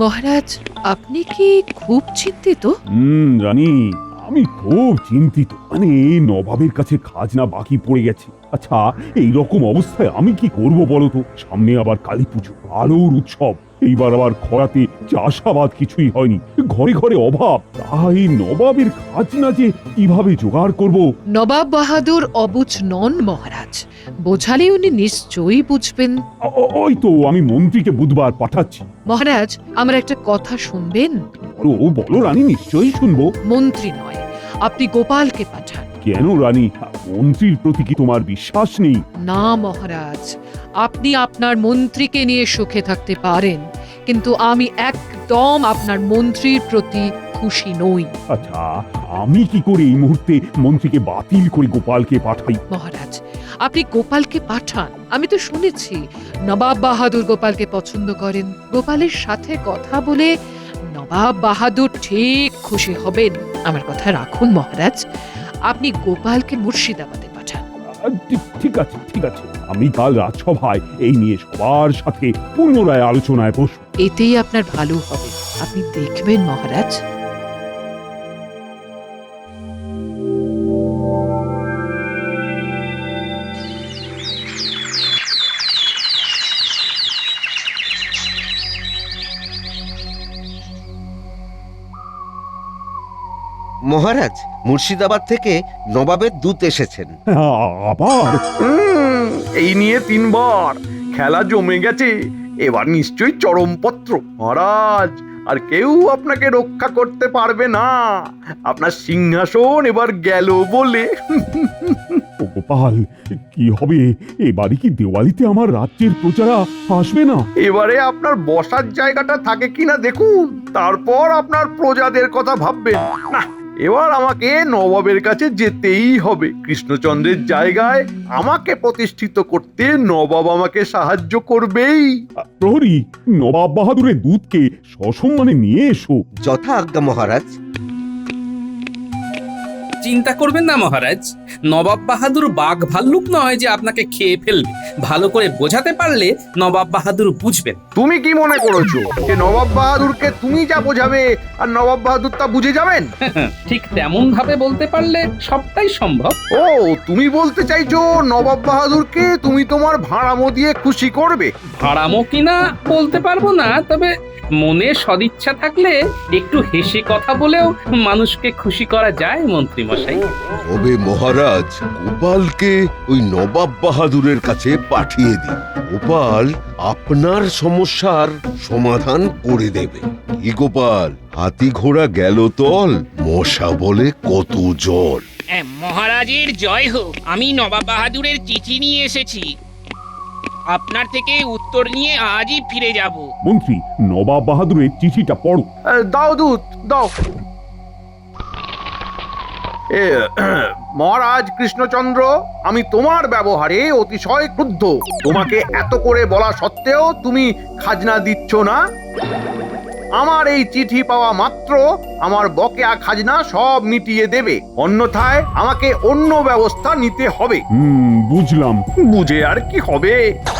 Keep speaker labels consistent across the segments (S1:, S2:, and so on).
S1: মহারাজ, আপনি কি খুব চিন্তিত?
S2: রানী, আমি খুব চিন্তিত। মানে এই নবাবের কাছে খাজনা বাকি পড়ে গেছে। আচ্ছা, এই রকম অবস্থায় আমি কি করব বলো তো? সামনে আবার কালী পুজো, আলোর উৎসব। এইবার আবার খরাতে চাষাবাদ কিছুই হয়নি, ঘরে ঘরে অভাব। তাই নবাবের খাজনা যে কিভাবে জোগাড় করব?
S1: নবাব বাহাদুর অবুঝ নন মহারাজ, বোঝালে উনি নিশ্চয়ই বুঝবেন।
S2: ওই তো, আমি মন্ত্রীকে বুধবার পাঠাচ্ছি।
S1: মহারাজ, আমার একটা কথা শুনবেন?
S2: বলো বলো রানী, নিশ্চয়ই শুনবো।
S1: মন্ত্রী নয়, আপনি গোপালকে পাঠান।
S2: কেন রানী, মন্ত্রীর প্রতি কি তোমার বিশ্বাস নেই?
S1: না মহারাজ, আপনি আপনার মন্ত্রীকে নিয়ে সুখে থাকতে পারেন, কিন্তু আমি একদম আপনার মন্ত্রীর প্রতি খুশি নই।
S2: আচ্ছা, আমি কি করে এই মুহূর্তে মন্ত্রীকে বাতিল করে গোপালকে পাঠাই?
S1: মহারাজ, আপনি গোপালকে পাঠান। আমি তো শুনেছি নবাব বাহাদুর গোপালকে পছন্দ করেন। গোপালের সাথে কথা বলে নবাব বাহাদুর ঠিক খুশি হবেন। আমার কথা রাখুন মহারাজ, আপনি গোপালকে মুর্শিদাবাদে পাঠান।
S2: ঠিক আছে, ঠিক আছে। আমি কাল রাজসভায় এই নিয়ে সবার সাথে পুনরায় আলোচনায় বসব।
S1: এতেই আপনার ভালো হবে, আপনি দেখবেন মহারাজ।
S3: মহারাজ, মুর্শিদাবাদ থেকে নবাবের দূত এসেছেন।
S2: আবার
S4: এই নিয়ে 3বার খেলা জমে গেছে। এবার নিশ্চয়ই চরমপত্র। মহারাজ, আর কেউ আপনাকে রক্ষা করতে পারবে না। আপনার সিংহাসন এবার গেল বলে।
S2: ও গোপাল, কি হবে? এবারে কি দেওয়ালিতে আমার রাজ্যের প্রজারা আসবে না?
S4: এবারে আপনার বসার জায়গাটা থাকে কিনা দেখুন, তারপর আপনার প্রজাদের কথা ভাববেন। না, এবার আমাকে নবাবের কাছে যেতেই হবে। কৃষ্ণচন্দ্রের জায়গায় আমাকে প্রতিষ্ঠিত করতে নবাব আমাকে সাহায্য করবেই।
S2: প্রহরী, নবাব বাহাদুরের দূতকে সসম্মানে নিয়ে এসো।
S3: যথা আজ্ঞা মহারাজ।
S5: চিন্তা করবেন না মহারাজ, নবাব বাহাদুর বাঘ ভাল্লুক নয় যে আপনাকে খেয়ে ফেলবে। ভালো করে বোঝাতে পারলে নবাব বাহাদুর বুঝবেন।
S4: তুমি কি মনে করেছো যে নবাব বাহাদুরকে তুমি যা বোঝাবে আর নবাব বাহাদুর তা বুঝে যাবেন?
S5: ঠিক তেমন ভাবে বলতে পারলে সবটাই সম্ভব।
S4: ও, তুমি বলতে চাইছো নবাব বাহাদুরকে তুমি তোমার ভাড়ামো দিয়ে খুশি করবে?
S5: ভাড়ামো কিনা বলতে পারবো না, তবে মনে সদিচ্ছা থাকলে একটু হেসে কথা বলেও মানুষকে খুশি করা যায় মন্ত্রী মশাই।
S6: তবে মহারাজ, গোপালকে ওই নবাব বাহাদুরের কাছে পাঠিয়ে দিন। গোপাল আপনার সমস্যার সমাধান করে দেবে। কি গোপাল, হাতি ঘোড়া গেল তল, মশা বলে কত জল।
S7: মহারাজের জয় হোক। আমি নবাব বাহাদুরের চিঠি নিয়ে এসেছি। আপনার থেকে উত্তর নিয়ে আজই ফিরে যাব।
S2: মন্ত্রী, নবাব বাহাদুরের চিঠিটা পড়ো।
S4: দাও দূত, দাও। মহারাজ কৃষ্ণচন্দ্র, আমি তোমার ব্যবহারে অতিশয় ক্রুদ্ধ। তোমাকে এত করে বলা সত্ত্বেও তুমি খাজনা দিচ্ছ না। আমার এই চিঠি পাওয়া মাত্র আমার বকেয়া খাজনা সব মিটিয়ে দেবে, অন্যথায় আমাকে অন্য ব্যবস্থা নিতে হবে।
S2: বুঝলাম।
S4: বুঝে আর কি হবে,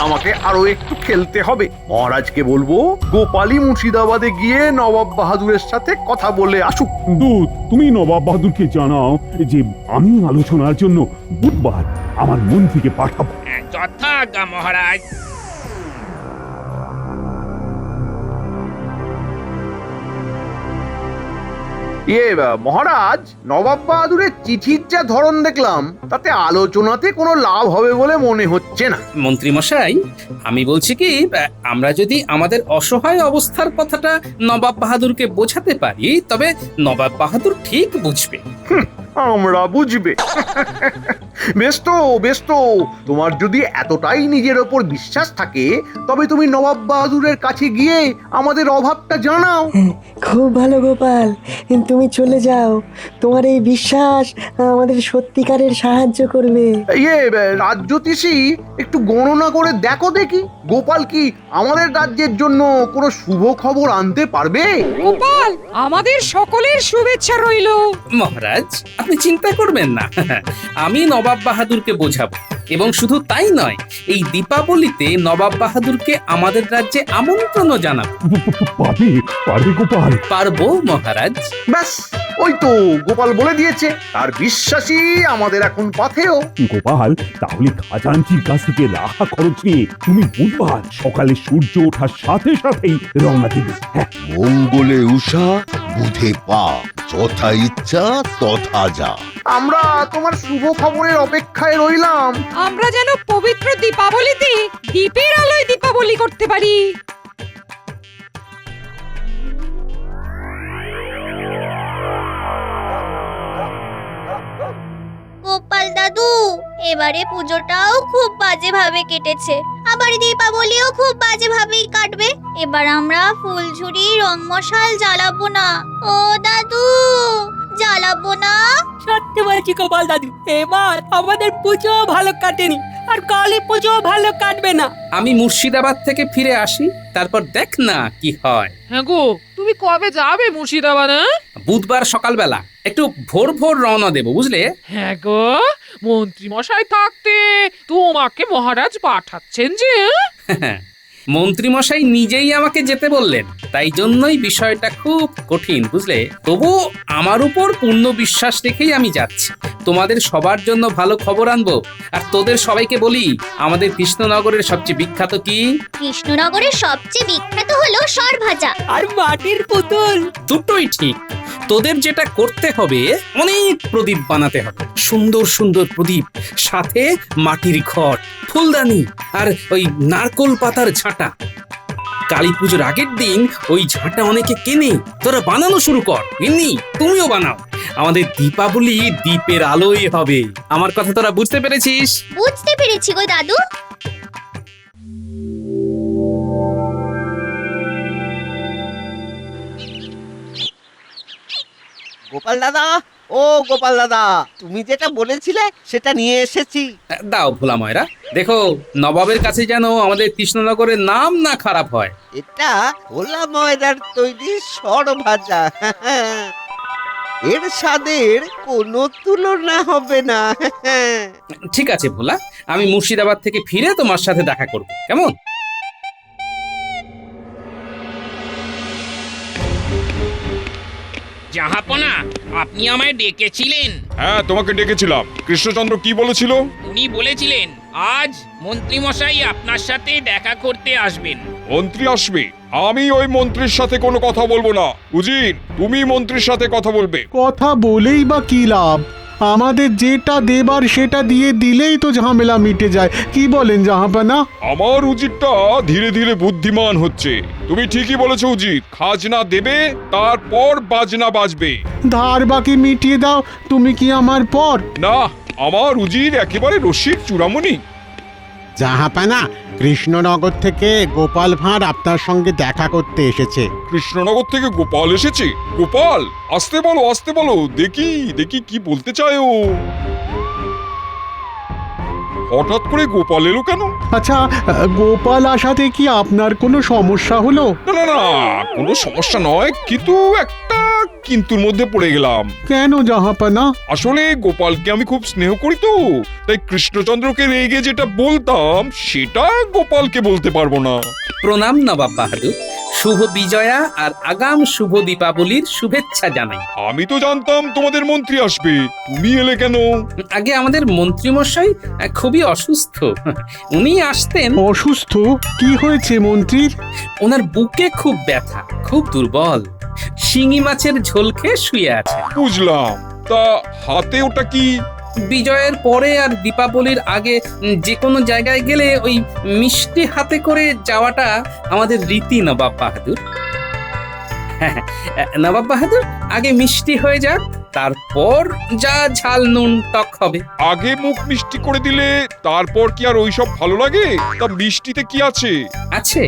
S4: আমাকে আরো একটু খেলতে হবে। মহারাজকে বলবো গোপালী মুর্শিদাবাদে গিয়ে নবাব বাহাদুরের সাথে কথা বলে আসুক।
S2: দূত, তুমি নবাব বাহাদুরকে জানাও যে আমি আলোচনার জন্য বুধবার আমার মন্ত্রীকে পাঠাবো।
S7: যথা আজ্ঞা মহারাজ।
S4: মহারাজ, নবাব বাহাদুরের চিঠির যা ধরন দেখলাম, তাতে আলোচনাতে কোনো লাভ হবে বলে মনে হচ্ছে না।
S5: মন্ত্রী মশাই, আমি বলছি কি, আমরা যদি আমাদের অসহায় অবস্থার কথাটা নবাব বাহাদুরকে বোঝাতে পারি, তবে নবাব বাহাদুর ঠিক বুঝবে।
S4: আমরা বুঝবে? বেশ তো, বেশ তো। তোমার যদি এতটাই নিজের ওপর বিশ্বাস থাকে, তবে তুমি নবাব বাহাদুরের কাছে গিয়ে আমাদের অভাবটা জানাও।
S8: খুব ভালো গোপাল, তুমি চলে যাও। তোমার এই বিশ্বাস আমাদের সত্যিকারের সাহায্য করবে।
S4: রাজ্যতীষী, একটু গণনা করে দেখো দেখি, গোপাল কি আমাদের রাজ্যের জন্য কোনো শুভ খবর আনতে পারবে?
S9: গোপাল, আমাদের সকলের শুভেচ্ছা রইল।
S5: মহারাজ, আপনি চিন্তা করবেন না, আমি নবাব বাহাদুরকে বোঝাবো। এবং শুধু তাই নয়, এই দীপাবলিতে নবাব বাহাদুরকে আমাদের রাজ্যে আমন্ত্রণও জানাবো।
S2: পারবে পারবে গোপাল?
S5: পারবো মহারাজ।
S4: ব্যাস, ওই তো গোপাল বলে দিয়েছে, তার বিশ্বাসী আমাদের এখন পথেও।
S2: গোপাল, তাহলে খাজাঞ্চির কাছ থেকে রাখা খরচ নিয়ে তুমি বুধবার সকালে সূর্য ওঠার সাথে সাথেই রওনা দিবে। হ্যাঁ,
S6: মঙ্গলে উষা বুধে পা, যথা ইচ্ছা তথা যা।
S4: আমরা তোমার শুভ খবরের অপেক্ষায় রইলাম।
S9: আমরা যেন পবিত্র দীপাবলিতে দীপের আলোয় দীপাবলি করতে পারি।
S10: গোপাল দাদু, এবারে পুজোটাও খুব বাজে ভাবে কেটেছে, আবার দীপাবলিও খুব বাজে ভাবেই কাটবে। এবার আমরা ফুলঝুরি রং মশাল জ্বালাবো না। ও দাদু, জ্বালাবো না।
S11: সত্যি বলছি গোপাল দাদু, এবার আমাদের পুজো ভালো কাটেনি, আর কালী পুজো ভালো কাটবে না।
S5: আমি মুর্শিদাবাদ থেকে ফিরে আসি, তারপর দেখ না কি হয়।
S1: হ্যাঁ গো, তুমি কবে যাবে মুর্শিদাবাদ?
S5: বুধবার সকালবেলা একটু ভোর ভোর রওনা দেবো, বুঝলে?
S1: হ্যাঁ গো, মন্ত্রী মশাই থাকতে তোমাকে মহারাজ পাঠাচ্ছেন যে?
S5: মন্ত্রীমশাই নিজেই আমাকে যেতে বললেন, তাই জন্যই বিষয়টা খুব কঠিন, বুঝলে? তবু আমার উপর পূর্ণ বিশ্বাস রেখেই আমি যাচ্ছি। তোমাদের সবার জন্য ভালো খবর আনবো। আর তোদের সবাইকে বলি, আমাদের কৃষ্ণনগরের সবচেয়ে বিখ্যাত কি?
S10: কৃষ্ণনগরের সবচেয়ে বিখ্যাত হলো সরভাজা
S11: আর মাটির পুতুল।
S5: দুটোই ঠিক। তোদের যেটা করতে হবে, অনেক প্রদীপ বানাতে হবে, সুন্দর সুন্দর প্রদীপ, সাথে মাটির ঘট, ফুলদানি আর ওই নারকোল পাতার ঝাঁটা। কালী পুজোর আগের দিন ওই ঝাঁটা অনেকে কেনে, তোরা বানানো শুরু কর। এমনি তুমিও বানাও। আমাদের দীপাবলি দীপের আলোয় হবে। আমার কথা তোরা বুঝতে পেরেছিস?
S10: বুঝতে পেরেছি গো দাদু।
S3: গোপাল দাদা, ও গোপাল দাদা, তুমি যেটা বলেছিলে সেটা নিয়ে এসেছি।
S5: দাও ভোলা ময়রা, দেখো নবাবের কাছে যেন আমাদের কৃষ্ণনগরের নাম না খারাপ হয়।
S3: এটা ভোলা ময়দার তৈরি সরভাজা। এর স্বাদের কোনো তুলনা হবে না।
S5: ঠিক আছে ভোলা, আমি মুর্শিদাবাদ থেকে ফিরে তোমার সাথে দেখা করব, কেমন?
S7: জাহাপনা, আপনি আমায় ডেকেছিলেন?
S12: হ্যাঁ, তোমাকে ডেকেছিলাম। কৃষ্ণচন্দ্র কি বলেছিল?
S7: উনি বলেছিলেন আজ মন্ত্রী মশাই আপনার সাথে দেখা করতে আসবেন।
S12: মন্ত্রী আসবে? আমি ওই মন্ত্রীর সাথে কোনো কথা বলবো না। উজির, তুমি মন্ত্রীর সাথে কথা বলবে।
S13: কথা বলেই বা কি লাভ? আমাদের যেটা দেবার সেটা দিয়ে দিলেই তো ঝামেলা মিটে যায়। কি বলেন জাহাপানা?
S12: আমার উজিরটা ধীরে ধীরে বুদ্ধিমান হচ্ছে। তুমি ঠিকই বলেছো উজির, খাজনা দেবে, তারপর বাজনা বাজবে।
S13: ধার বাকি মিটিয়ে দাও, তুমি কি আমার পর?
S12: না, আমার উজির একেবারে রসিক চূড়ামণি।
S13: জাহাপানা, কৃষ্ণনগর থেকে গোপাল ভাঁড় আপনার সঙ্গে দেখা করতে এসেছে।
S12: কৃষ্ণনগর থেকে গোপাল এসেছে? গোপাল, আসতে বলো, আসতে বলো, দেখি দেখি কি বলতে চায় ও। হঠাৎ করে গোপাল এলো কেন?
S13: আচ্ছা, গোপাল আসাতে কি আপনার কোনো সমস্যা হলো?
S12: না না না, কোনো সমস্যা নয়, কিন্তু একটা কিন্তুর মধ্যে পড়ে গেলাম।
S13: কেন জাহাপানা?
S12: আসলে গোপালকে আমি খুব স্নেহ করি তো, তাই কৃষ্ণচন্দ্রকে রেগে যেটা বলতাম সেটা গোপালকে বলতে পারবো না।
S5: প্রণাম নবাব বাহাদুর, শুভ বিজয়া আর আগাম শুভ দীপাবলির শুভেচ্ছা জানাই।
S12: আমি তো জানতাম তোমাদের মন্ত্রী আসবে, তুমি এলে কেন?
S5: আগে আমাদের মন্ত্রীমশাই খুবই অসুস্থ, উনি আসতেন।
S13: অসুস্থ? কি হয়েছে মন্ত্রীর?
S5: ওনার বুকে খুব ব্যথা, খুব দুর্বল, শিঙি মাছের ঝোল খেয়ে শুয়ে আছে।
S12: বুঝলাম, তা হাতে ওটা কি?
S5: বিজয়ের পরে আর দীপাবলির আগে যে কোনো জায়গায় গেলে ওই মিষ্টি হাতে করে যাওয়াটা আমাদের রীতি নবাব বাহাদুর। নবাব বাহাদুর, আগে মিষ্টি হয়ে যাক, তারপর যা ঝাল নুন টক হবে।
S12: আগে মুখ মিষ্টি করে দিলে তারপর কি আর ওইসব ভালো লাগে? তা মিষ্টিতে কি আছে?
S5: আছে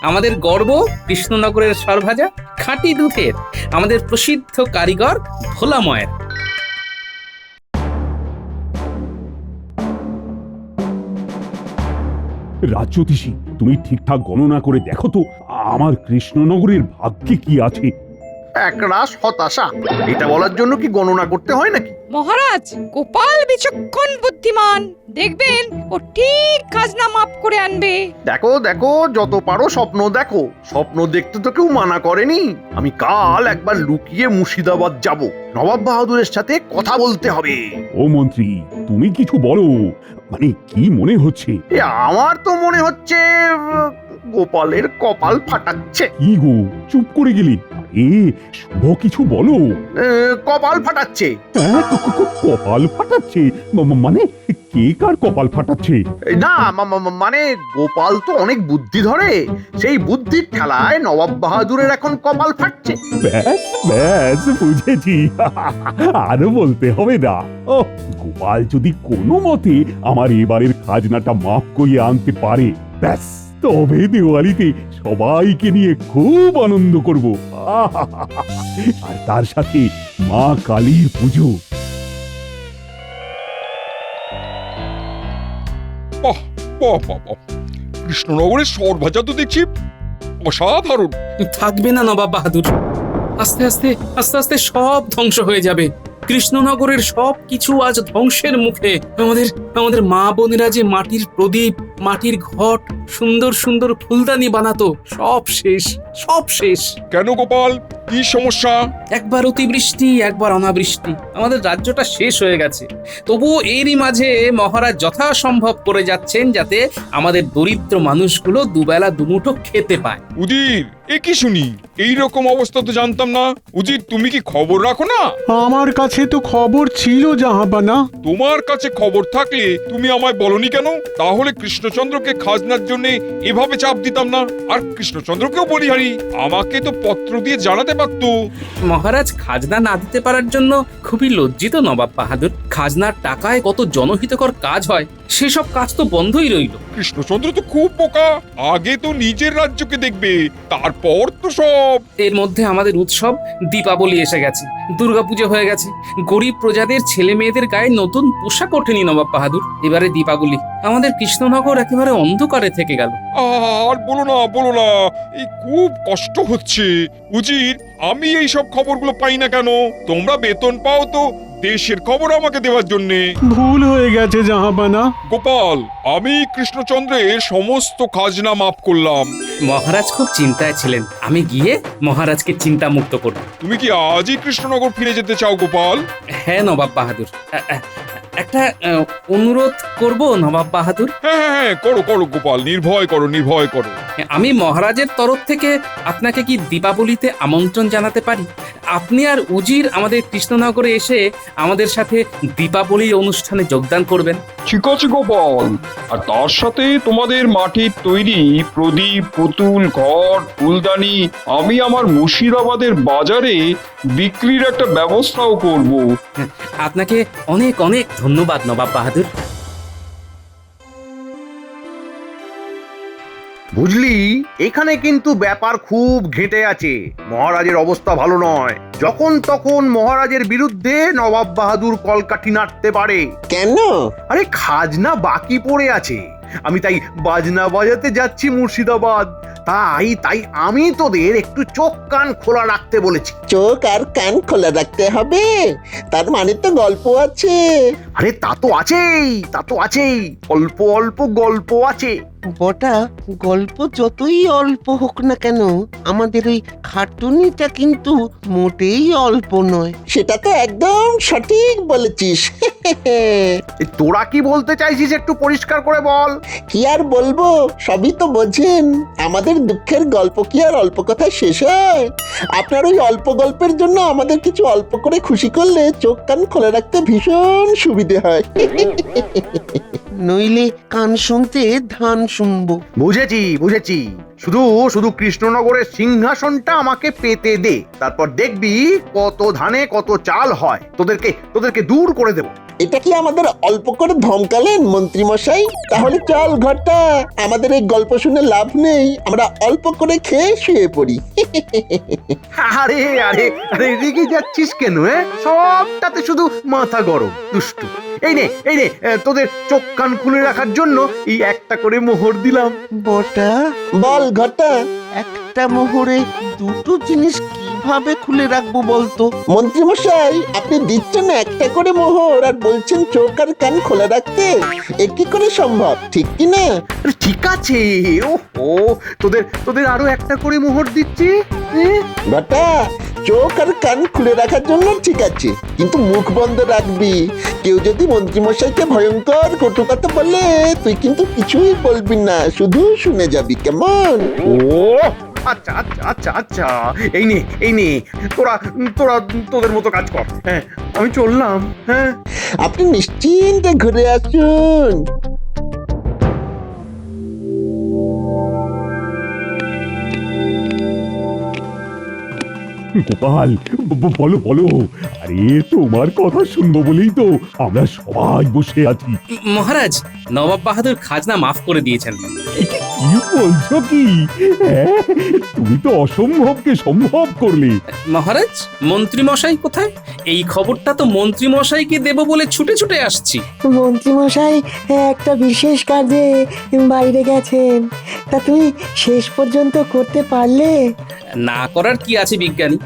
S5: আমাদের গর্ব কৃষ্ণনগরের সরভাজা, খাঁটি দুধের, আমাদের প্রসিদ্ধ কারিগর ভোলা ময়ের।
S2: রাজ্যতীষী, তুমি ঠিকঠাক গণনা করে দেখো তো আমার কৃষ্ণনগরের ভাগ্যে কি আছে।
S4: একরাশ হতাশা। এটা বলার জন্য কি গণনা করতে হয় নাকি?
S9: মহারাজ, গোপাল বিচক্ষণ বুদ্ধিমান, দেখবেন ও ঠিক খাজনা মাপ করে আনবে।
S4: দেখো দেখো, যত পারো স্বপ্ন দেখো। স্বপ্ন দেখতে তো কেউ মানা করেনি। আমি কাল একবার লুকিয়ে মুর্শিদাবাদ যাব, নবাব বাহাদুরের সাথে কথা বলতে হবে।
S2: ও মন্ত্রী, তুমি কিছু বলো, মানে কি মনে হচ্ছে?
S4: আমার তো মনে হচ্ছে গোপালের কপাল ফাটাচ্ছে।
S2: কি গো, চুপ করে গেলি? শুভ কিছু বলো।
S4: কপাল ফাটাচ্ছে।
S2: হ্যাঁ, কপাল ফাটাচ্ছে? মানে কে কার কপাল ফাটাচ্ছে?
S4: না, মানে গোপাল তো অনেক বুদ্ধি ধরে, সেই বুদ্ধির ঠেলায় নবাব বাহাদুরের এখন কপাল ফাটছে।
S2: ব্যাস ব্যাস, বুঝেছি। আরো বলতে হবে না। ও, গোপাল যদি কোনো মতে আমার এবারের খাজনাটা মাফ করিয়ে আনতে পারে, ব্যাস, তবে দিওয়ালিতে সবাইকে নিয়ে খুব আনন্দ করব। আর তার সাথে মা কালীর পুজো।
S12: বাহ বাহ বাহ বাহ, কৃষ্ণনগরের সর ভাজা তো দেখছি অসাধারণ।
S5: থাকবে না নবাব বাহাদুর, আস্তে আস্তে আস্তে আস্তে সব ধ্বংস হয়ে যাবে। কৃষ্ণনগরের সব কিছু আজ ধ্বংসের মুখে। আমাদের আমাদের মা বোনেরা যে মাটির প্রদীপ, মাটির ঘট, সুন্দর সুন্দর ফুলদানি বানাতো, সব শেষ, সব শেষ।
S12: কেন গোপাল, কি সমস্যা?
S5: একবার অতিবৃষ্টি, একবার অনাবৃষ্টি, আমাদের রাজ্যটা শেষ হয়ে গেছে। তবুও এরই মাঝে মহারাজ যথাসম্ভব করে যাচ্ছেন যাতে আমাদের দরিদ্র মানুষগুলো দুবেলা দুমুঠো খেতে পায়।
S12: উজির, এ কি শুনি? এই রকম অবস্থা তো জানতাম না। উজির, তুমি কি খবর রাখো না?
S13: আমার কাছে তো খবর ছিল জাহাপানা।
S12: তোমার কাছে খবর থাকলে তুমি আমায় বলনি কেন? তাহলে কৃষ্ণচন্দ্রকে খাজনার জন্য এভাবে চাপ দিতাম না। আর কৃষ্ণচন্দ্রকেও বলিহারি আমাকে তো পত্র দিয়ে জানাতে পারতো।
S5: মহারাজ খাজনা না দিতে পারার জন্য খুবই লজ্জিত নবাব বাহাদুর। খাজনার টাকায় কত জনহিতকর কাজ হয়, সেসব কাজ তো বন্ধই রইল।
S12: কৃষ্ণচন্দ্র তো খুব বোকা, আগে তো নিজের রাজ্যকে দেখবে, তারপর তো সব।
S5: এর মধ্যে আমাদের উৎসব দীপাবলি এসে গেছে, দুর্গাপুজো হয়ে গেছে, গরিব প্রজাদের ছেলে মেয়েদের গায়ে নতুন পোশাক ওঠেনি নবাব বাহাদুর। এবারে দীপাবলি, আমাদের কৃষ্ণনগর একেবারে অন্ধকারে থেকে গেল।
S12: আর বলো না বলো না, এই খুব কষ্ট হচ্ছে। উজির, আমি এই সব খবরগুলো পাই না কেন? তোমরা বেতন পাও তো দেশের খবর আমাকে দেওয়ার জন্য।
S13: ভুল হয়ে গেছে জাহাপানা।
S12: গোপাল, আমি কৃষ্ণচন্দ্রের সমস্ত খাজনা মাফ করলাম।
S5: মহারাজ খুব চিন্তায় ছিলেন, আমি গিয়ে মহারাজকে চিন্তা মুক্ত করব।
S12: তুমি কি আজই কৃষ্ণনগর ফিরে যেতে চাও গোপাল?
S5: হ্যাঁ নবাব বাহাদুর, একটা অনুরোধ করব নবাব বাহাদুর।
S12: হ্যাঁ হ্যাঁ হ্যাঁ, করো করো গোপাল, নির্ভয় করো নির্ভয় করো।
S5: আমি মহারাজের তরফ থেকে আপনাকে কি দীপাবলিতে আমন্ত্রণ জানাতে পারি? আপনি আর উজির আমাদের কৃষ্ণনগরে এসে আমাদের সাথে দীপাবলির অনুষ্ঠানে যোগদান করবেন।
S12: ঠিক আছে গোপাল, আর তার সাথে তোমাদের মাটির তৈরি প্রদীপ, পুতুল, ঘট, ফুলদানি আমি আমার মুর্শিদাবাদের বাজারে বিক্রির একটা ব্যবস্থাও করব।
S5: আপনাকে অনেক অনেক ধন্যবাদ নবাব বাহাদুর।
S4: বুঝলি, এখানে কিন্তু ব্যাপার খুব ঘেঁটে আছে। মহারাজের অবস্থা ভালো নয়। যখন তখন মহারাজের বিরুদ্ধে নবাব বাহাদুর কলকাঠি নাড়তে পারে।
S3: কেন?
S4: আরে খাজনা বাকি পড়ে আছে। আমি তাই বাজনা বাজাতে যাচ্ছি মুর্শিদাবাদ। তাই তাই আমি তোদের একটু চোখ কান খোলা রাখতে বলেছি।
S3: চোখ আর কান খোলা রাখতে হবে? তার মানে তো গল্প আছে।
S4: আরে তা তো আছেই, তা তো আছেই, অল্প অল্প গল্প আছে।
S3: বটা, গল্প যতই অল্প হোক না কেন, আমাদের ওই খাটুনিটা কিন্তু মোটেই অল্প নয়। সেটা তো একদম সঠিক বলেছিস।
S4: তোরা কি বলতে চাইছিস একটু পরিষ্কার করে বল।
S3: কি আর বলবো, সবই তো বোঝেন। আমাদের দুঃখের গল্প কি আর অল্প কথায় শেষ হয়? আপনার ওই অল্প গল্পের জন্য আমাদের কিছু অল্প করে খুশি করলে চোখ কান খোলা রাখতে ভীষণ সুবিধে হয়। নইলে কান শুনতে ধান শুনবো।
S4: বুঝেছি বুঝেছি, শুধু শুধু কৃষ্ণনগরের সিংহাসনটা আমাকে পেতে দে, তারপর দেখবি কত ধানে কত চাল হয়। তোদেরকে দূর করে দেব।
S3: এটা কি আমাদের অল্প করে ধমকালেন মন্ত্রী মশাই? তাহলে চল ঘরটা, আমাদের এই গল্প শুনে লাভ নেই, আমরা অল্প করে খেয়ে শুয়ে পড়ি।
S4: আরে আরে আরে, রেগে যাচ্ছিস কেন? সবটাতে শুধু মাথা গরম, দুষ্টু। এই নে তোদের চোখ কান খুলে রাখার জন্য এই একটা করে মোহর দিলাম।
S3: বটা, বল ঘটা, একটা মোহরে দুটো জিনিস কি
S14: কিভাবে খুলে রাখবো বলতো?
S3: মন্ত্রীমশাই, আপনি দিচ্ছেন একটা করে মোহর আর বলছেন চোখ আর কান খোলা রাখতে। এ কি করে সম্ভব, ঠিক কি না?
S4: আরে ঠিক আছে, ও তোদের তোদের আরো একটা করে মোহর দিচ্ছি।
S3: বাটা, চোখ আর কান খুলে রাখার জন্য ঠিক আছে, কিন্তু মুখ বন্ধ রাখবি। কেউ যদি মন্ত্রীমশাইকে ভয়ঙ্কর কটু কথা বলে, তুই কিন্তু কিছুই বলবি না, শুধু শুনে যাবি, কেমন?
S4: ও আচ্ছা আচ্ছা আচ্ছা আচ্ছা, এই নে তোরা তোরা তোদের মতো কাজ কর। হ্যাঁ, আমি চললাম। হ্যাঁ,
S3: আপনি নিশ্চিন্তে ঘুরে আসুন।
S2: গোপাল, বলো বলো। আরে তোমার কথা শুনবো বলেই তো আমরা সবাই বসে আছি।
S5: মহারাজ, নবাব বাহাদুর খাজনা মাফ করে দিয়েছেন।
S2: কি বলছো কি? হ্যাঁ, তুমি তো অসম্ভবকে সম্ভব করলে।
S5: মহারাজ, মন্ত্রী মশাই কোথায়? এই খবরটা তো মন্ত্রী মশাইকে দেব বলে ছুটে ছুটে আসছি।
S8: মন্ত্রীমশাই একটা বিশেষ কাজে বাইরে গেছেন, তা তুমি শেষ পর্যন্ত করতে পারলে?
S5: না করার কি আছে বিজ্ঞানী?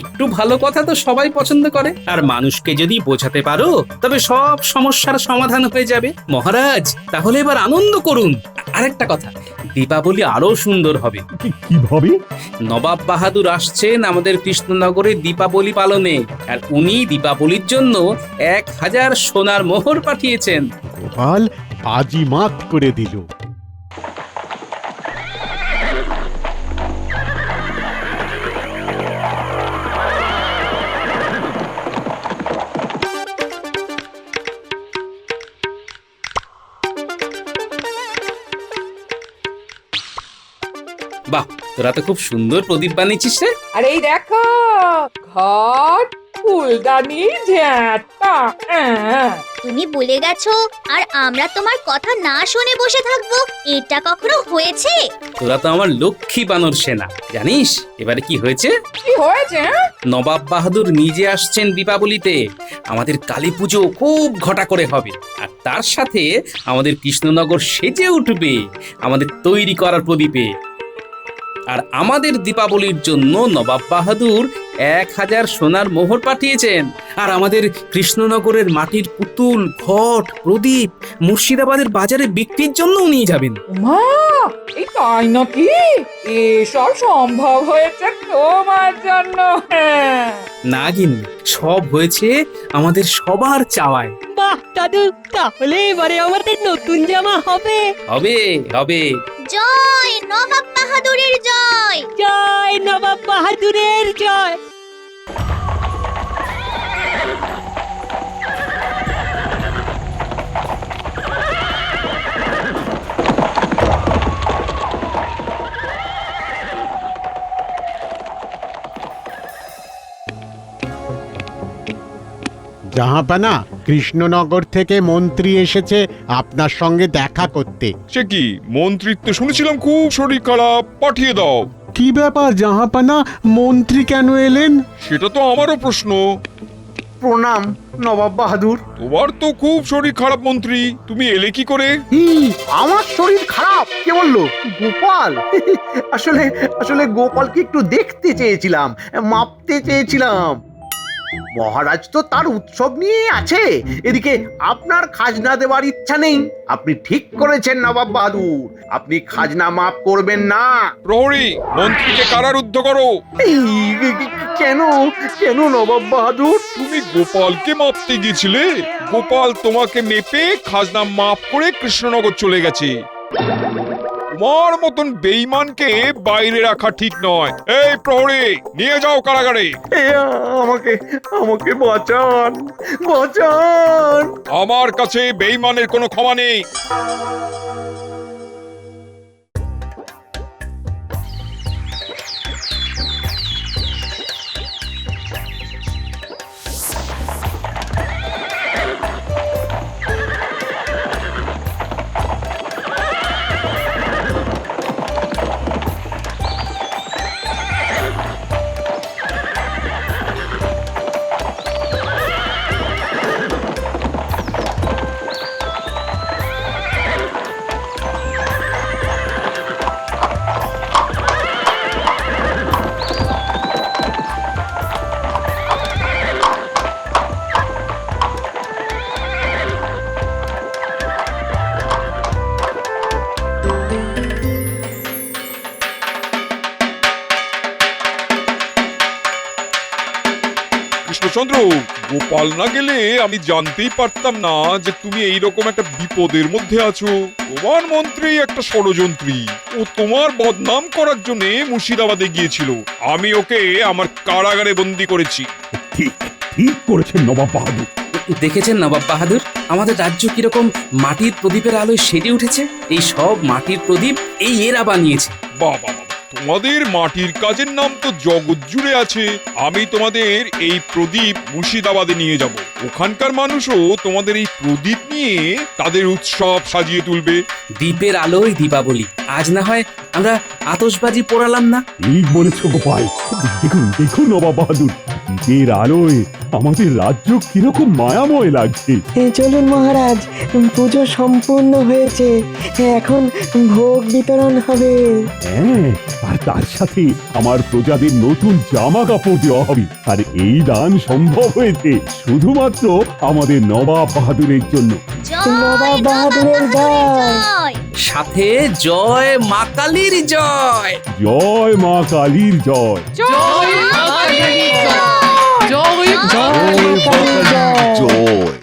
S5: একটু ভালো কথা তো সবাই পছন্দ করে, আর মানুষকে যদি বোঝাতে পারো তবে সব সমস্যার সমাধান হয়ে যাবে। মহারাজ, তাহলে এবার আনন্দ করুন। আরেকটা কথা, দীপাবলি আরো সুন্দর হবে।
S2: কিভাবে?
S5: নবাব বাহাদুর আসছেন আমাদের কৃষ্ণনগরে দীপাবলি পালনে, আর উনি দীপাবলির জন্য 1000 সোনার মোহর পাঠিয়েছেন।
S13: গোপাল বাজি মাত করে দিল।
S5: বাহ, তোরা তো খুব সুন্দর প্রদীপ বানিয়েছিস রে।
S9: আর এই দেখো, ঘট, ফুলদানি, ঝাঁটা।
S10: তুমি বলে গেছো আর আমরা তোমার কথা না শুনে বসে থাকবো? এটা কখনো হয়েছে?
S5: তোরা তো আমার লক্ষ্মী বানর সেনা। জানিস এবারে কি হয়েছে?
S9: কি হয়েছে?
S5: নবাব বাহাদুর নিজে আসছেন দীপাবলিতে। আমাদের কালী পুজো খুব ঘটা করে হবে, আর তার সাথে আমাদের কৃষ্ণনগর সেজে উঠবে আমাদের তৈরি করার প্রদীপে। আর আমাদের দীপাবলির জন্য নবাব বাহাদুর 1000 সোনার মোহর পাঠিয়েছেন। আর আমাদের কৃষ্ণনগরের মাটির পুতুল, ঘট, প্রদীপ মুর্শিদাবাদের বাজারে বিক্রির জন্য নিয়ে যাবেন।
S9: মা, এই তাই নাকি? এসব সম্ভব হয়েছে তোমার জন্য?
S5: না গিন্নি, সব হয়েছে আমাদের সবার চাওয়ায়।
S11: বাহ দাদু, তাহলে এবারে আমাদের নতুন জামা হবে।
S5: হবে হবে।
S10: জয় নবাব বাহাদুরের জয়!
S11: জয় নবাব বাহাদুরের জয়!
S13: জাহাপানা, কৃষ্ণনগর থেকে মন্ত্রী এসেছে আপনার সঙ্গে দেখা করতে।
S12: সে কি মন্ত্রিত্ব শুনেছিলাম খুব শরীর খারাপ, পাঠিয়ে দাও।
S13: কি ব্যাপার জাহাপানা, মন্ত্রী কেন এলেন?
S12: সেটা তো আমারও প্রশ্ন।
S4: প্রণাম নবাব বাহাদুর।
S12: তোমার তো খুব শরীর খারাপ মন্ত্রী, তুমি এলে কি করে?
S4: আমার শরীর খারাপ? কে বললো? গোপাল। আসলে আসলে গোপালকে একটু দেখতে চেয়েছিলাম, মাপতে চেয়েছিলাম। মহারাজ তো তার উৎসব নিয়ে আছে, এদিকে আপনার খাজনা দেওয়ার ইচ্ছা নেই। আপনি ঠিক করেছেন নবাব বাহাদুর, আপনি খাজনা মাফ করবেন না।
S12: প্রহরী, মন্ত্রীকে কারারুদ্ধ করো।
S4: কেন কেন নবাব বাহাদুর?
S12: তুমি গোপালকে মাপতে গিয়েছিলে, গোপাল তোমাকে মেপে খাজনা মাফ করে কৃষ্ণনগর চলে গেছে। তোমার মতন বেঈমানকে বাইরে রাখা ঠিক নয়। এই প্রহরী, নিয়ে যাও কারাগারে।
S4: আমাকে আমাকে বাঁচান, বাঁচান।
S12: আমার কাছে বেঈমানের কোনো ক্ষমা নেই। রামচন্দ্র, গোপাল না গেলে আমি জানতেই পারতাম না যে তুমি এইরকম একটা বিপদের মধ্যে আছো। তোমার মন্ত্রী একটা ষড়যন্ত্রী, ও তোমার বদনাম করার জন্য মুর্শিদাবাদে গিয়েছিল। আমি ওকে আমার কারাগারে বন্দি করেছি।
S2: ঠিক ঠিক করেছেন নবাব বাহাদুর।
S5: দেখেছেন নবাব বাহাদুর, আমাদের রাজ্য কিরকম মাটির প্রদীপের আলোয় সেজে উঠেছে। এই সব মাটির প্রদীপ এই এরা বানিয়েছে।
S12: বাবা, তোমাদের মাটির কাজের নাম তো জগৎ জুড়ে আছে। আমি তোমাদের এই প্রদীপ মুর্শিদাবাদে নিয়ে যাব। ওখানকার মানুষও তোমাদের এই প্রদীপ নিয়ে তাদের উৎসব সাজিয়ে তুলবে।
S5: দ্বীপের আলোয় দীপাবলি। আজ না হয় আমরা আতশবাজি পোড়ালাম না?
S2: ঠিক বলেছ গোপাল। দেখুন দেখুন নবাব বাহাদুর, দ্বীপের আলোয় আমাদের রাজ্য কিরকম মায়াময় লাগছে।
S8: চলুন মহারাজ, পুজো সম্পূর্ণ হয়েছে, এখন ভোগ বিতরণ হবে।
S2: হ্যাঁ, আর তার সাথে আমার প্রজাদের নতুন জামা কাপড় দেওয়া হবে। আর এই দান সম্ভব হয়েছে শুধুমাত্র আমাদের নবাব বাহাদুরের জন্য।
S8: নবাব বাহাদুরের জয়।
S5: সাথে জয় মা কালীর জয়।
S2: জয় মা কালীর জয়।
S1: জয় মা কালীর জয়। জয়
S8: জয় মা কালীর জয়।
S6: জয়।